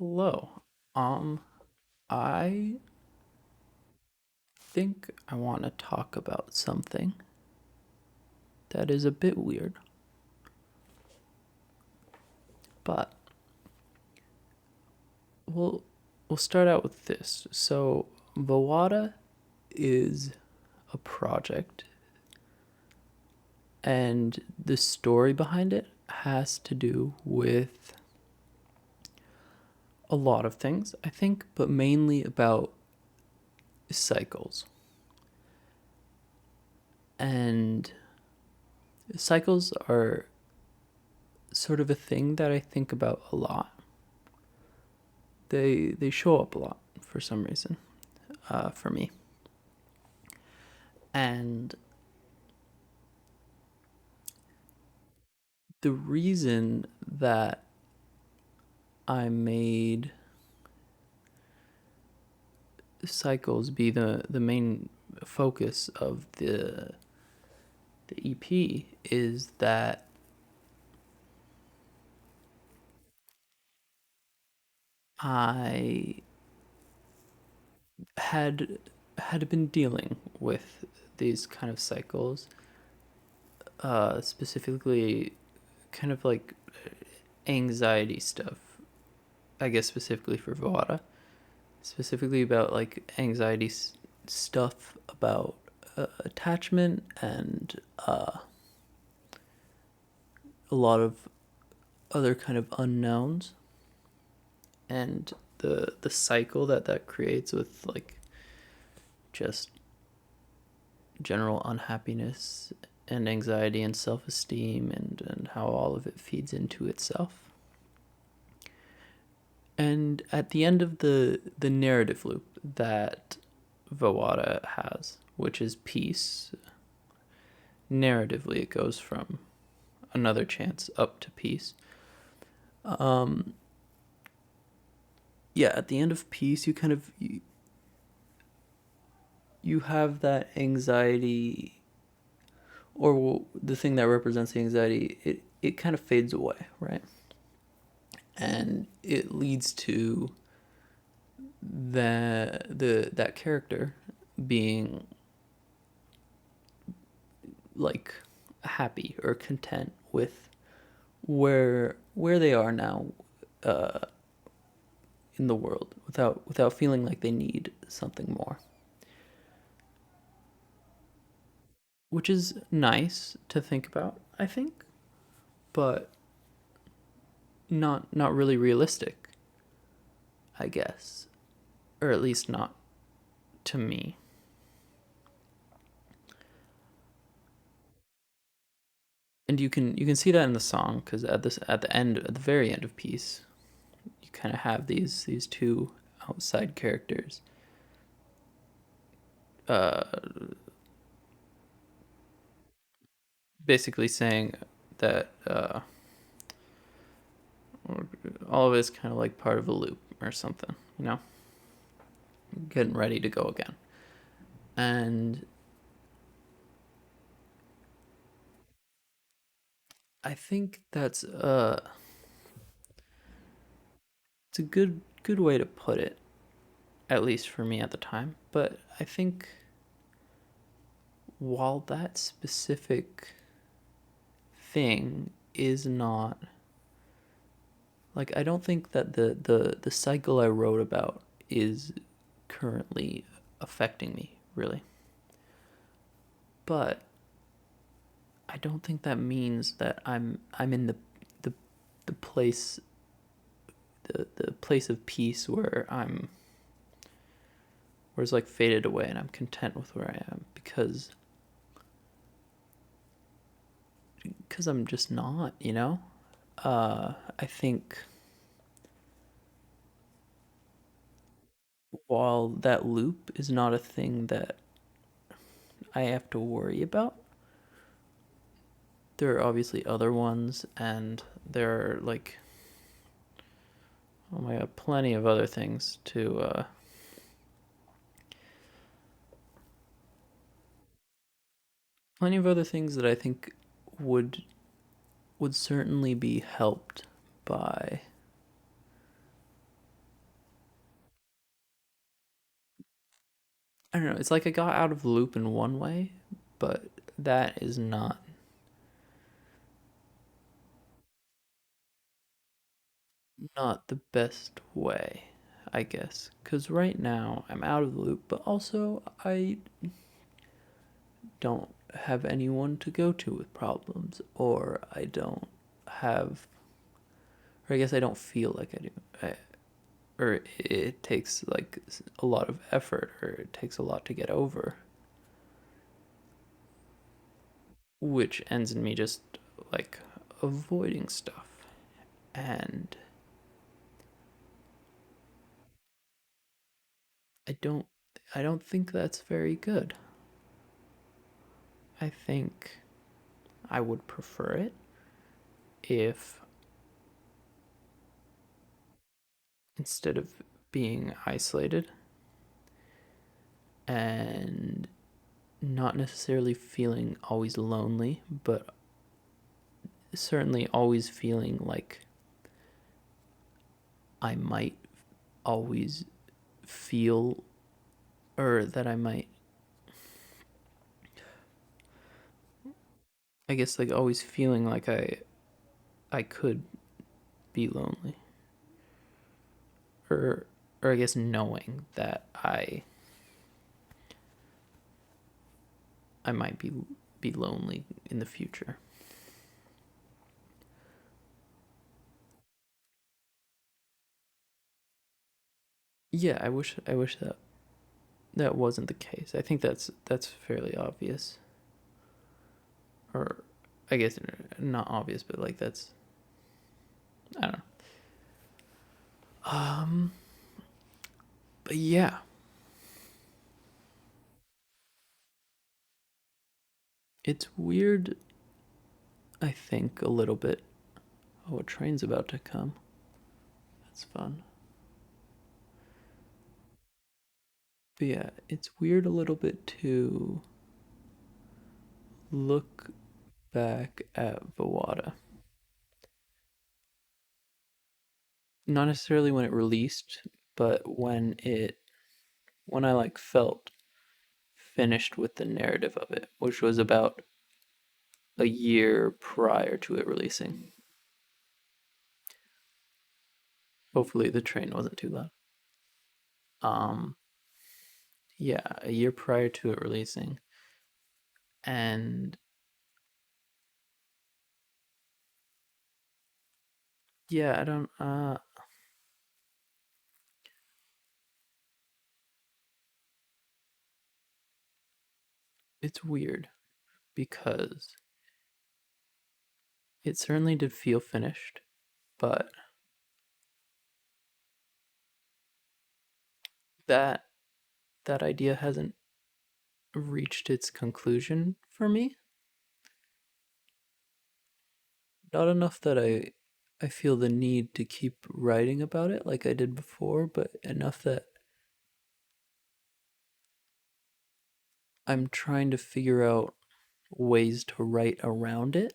Hello. Um, I think I want to talk about something that is a bit weird, but we'll we'll start out with this. So, Vawada is a project, and the story behind it has to do with a lot of things, I think, but mainly about cycles. And cycles are sort of a thing that I think about a lot. They show up a lot for some reason, for me. And the reason that I made cycles be the main focus of the EP is that I had had been dealing with these kind of cycles, specifically kind of like anxiety stuff. I guess specifically for Vada, specifically about like anxiety stuff about attachment and a lot of other kind of unknowns and the cycle that creates with like just general unhappiness and anxiety and self-esteem and how all of it feeds into itself. And at the end of the narrative loop that Vawada has, which is peace, narratively it goes from another chance up to peace. Um, yeah, at the end of peace, you have that anxiety, or the thing that represents the anxiety. It kind of fades away, right? And it leads to the that character being like happy or content with where they are now, uh, in the world without feeling like they need something more, which is nice to think about, I think, but not really realistic, I guess, or at least not to me. And you can see that in the song because at the very end of Peace, you kind of have these two outside characters, uh, basically saying that all of it is kind of like part of a loop or something, getting ready to go again. And I think it's a good way to put it, at least for me at the time. But I think while that specific thing is not like, I don't think that the cycle I wrote about is currently affecting me really. But I don't think that means that I'm in the the place the place of peace where it's like faded away and I'm content with where I am because I'm just not, I think while that loop is not a thing that I have to worry about, there are obviously other ones, and there are like, oh my god, plenty of other things plenty of other things that I think would would certainly be helped by I don't know. It's like I got out of the loop in one way, but that is not the best way, I guess. Cuz right now I'm out of the loop, but also I don't have anyone to go to with problems, or I don't have, or I guess I don't feel like I do. Or it takes like a lot of effort, or it takes a lot to get over, which ends in me just like avoiding stuff. And I don't I don't think that's very good. I think I would prefer it if, instead of being isolated and not necessarily feeling always lonely, but certainly always feeling like I might always feel, or that I might, I guess, like always feeling like I could be lonely, or I guess knowing that I might be lonely in the future. Yeah, I wish that that wasn't the case. I think that's fairly obvious, or I guess not obvious, but like that's, I don't know. Um, but yeah, it's weird. I think a little bit. Oh, a train's about to come. That's fun. But yeah, it's weird a little bit to look back at Vawada. Not necessarily when it released, but when I like felt finished with the narrative of it, which was about a year prior to it releasing. Hopefully the train wasn't too loud. Um, yeah, a year prior to it releasing, and yeah, I don't. It's weird because it certainly did feel finished, but that that idea hasn't reached its conclusion for me. Not enough that I feel the need to keep writing about it like I did before, but enough that I'm trying to figure out ways to write around it.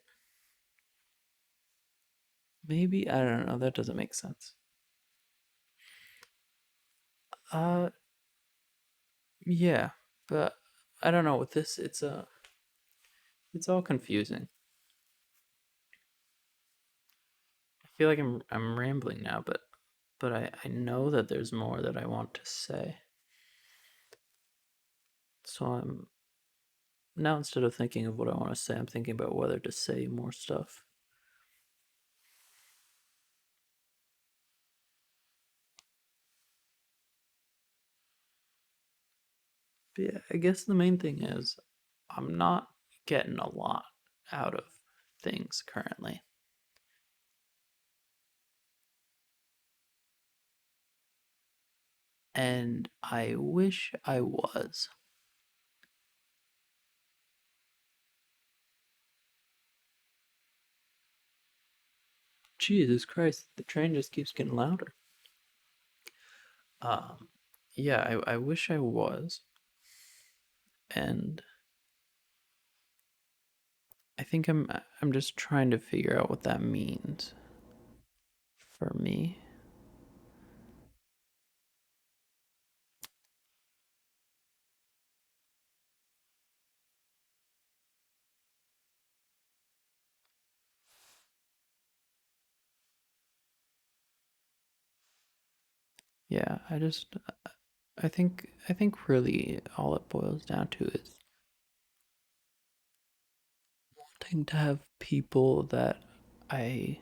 Maybe, I don't know, that doesn't make sense. Uh yeah, but I don't know with this, it's all confusing. I feel like I'm rambling now, but I know that there's more that I want to say. So I'm now, instead of thinking of what I want to say, I'm thinking about whether to say more stuff. But yeah, I guess the main thing is I'm not getting a lot out of things currently. And I wish I was. Jesus Christ, the train just keeps getting louder. Um, yeah, I wish I was. And I think I'm just trying to figure out what that means for me. yeah, I think really all it boils down to is wanting to have people that I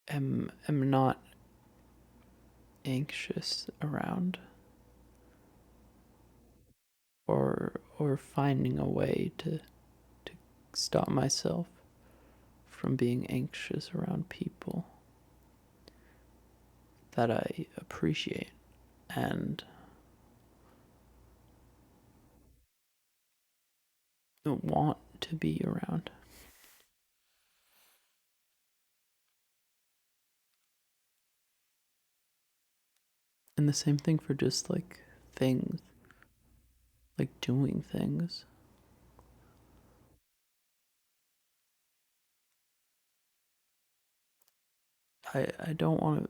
am not anxious around, or finding a way to stop myself from being anxious around people that I appreciate and want to be around. And the same thing for just like things, like doing things. I don't want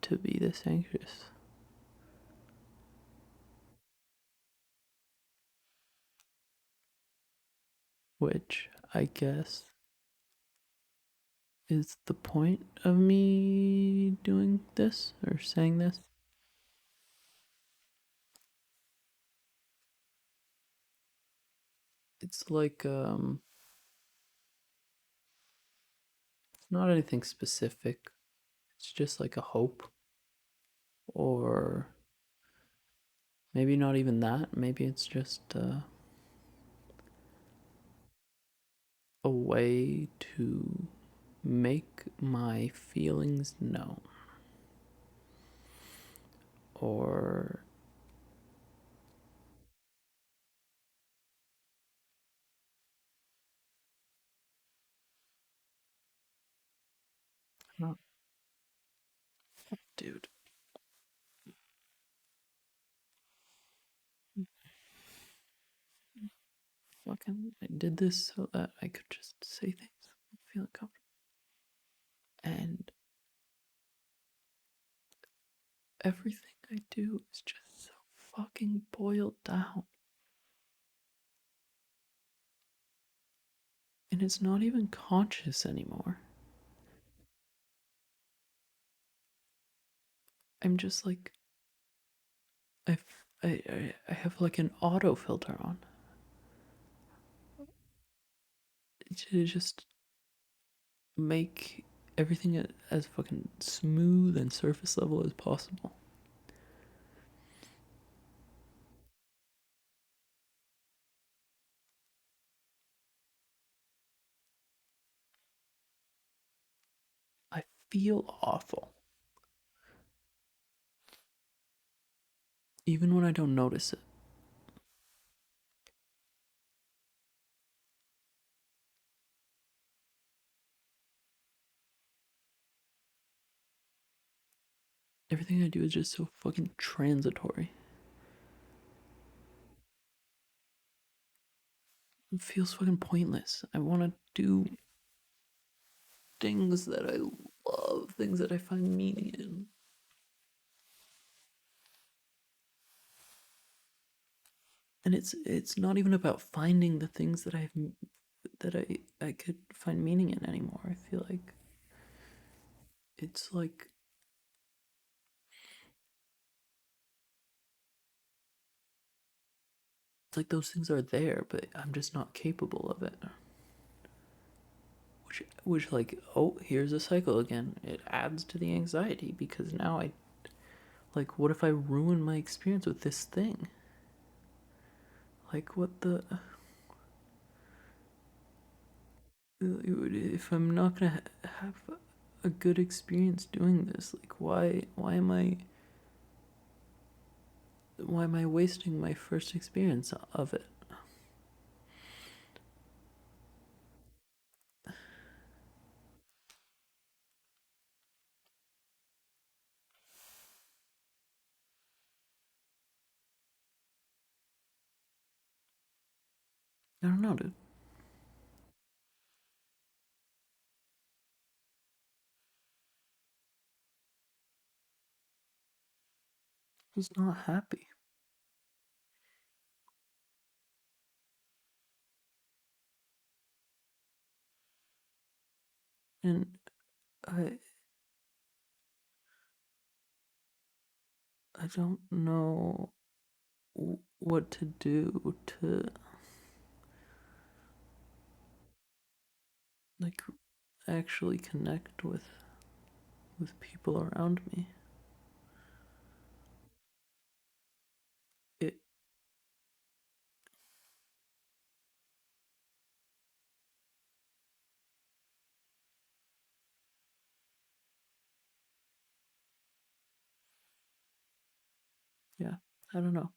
to be this anxious, which I guess is the point of me doing this or saying this. It's like it's not anything specific. It's just like a hope, or maybe not even that. Maybe it's just a way to make my feelings known, or not, dude. Fucking, I did this so that I could just say things, feel comfortable, and everything I do is just so fucking boiled down, and it's not even conscious anymore. I'm just like I, I have like an auto filter on to just make everything as fucking smooth and surface level as possible. I feel awful, even when I don't notice it. Everything I do is just so fucking transitory. It feels fucking pointless. I want to do things that I love, things that I find meaning in. And it's not even about finding the things that I could find meaning in anymore. I feel like it's like it's like those things are there, but I'm just not capable of it. Which like, oh, here's a cycle again. It adds to the anxiety because now I like, what if I ruin my experience with this thing? Like, what the if I'm not gonna have a good experience doing this? Like, why am I wasting my first experience of it? I don't know, dude. I was not happy, and I I don't know what to do to like actually connect with people around me. It yeah, I don't know.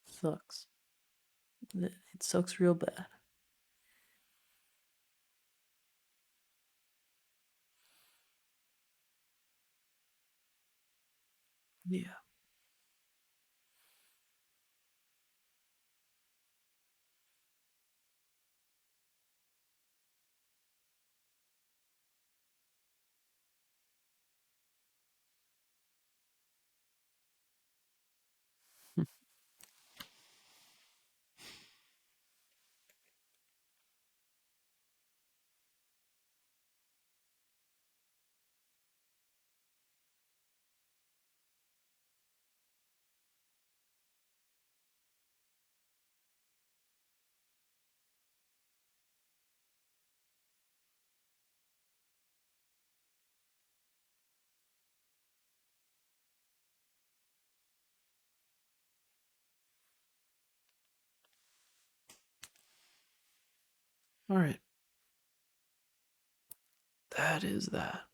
Sucks. It sucks real bad. Yeah. All right. That is that.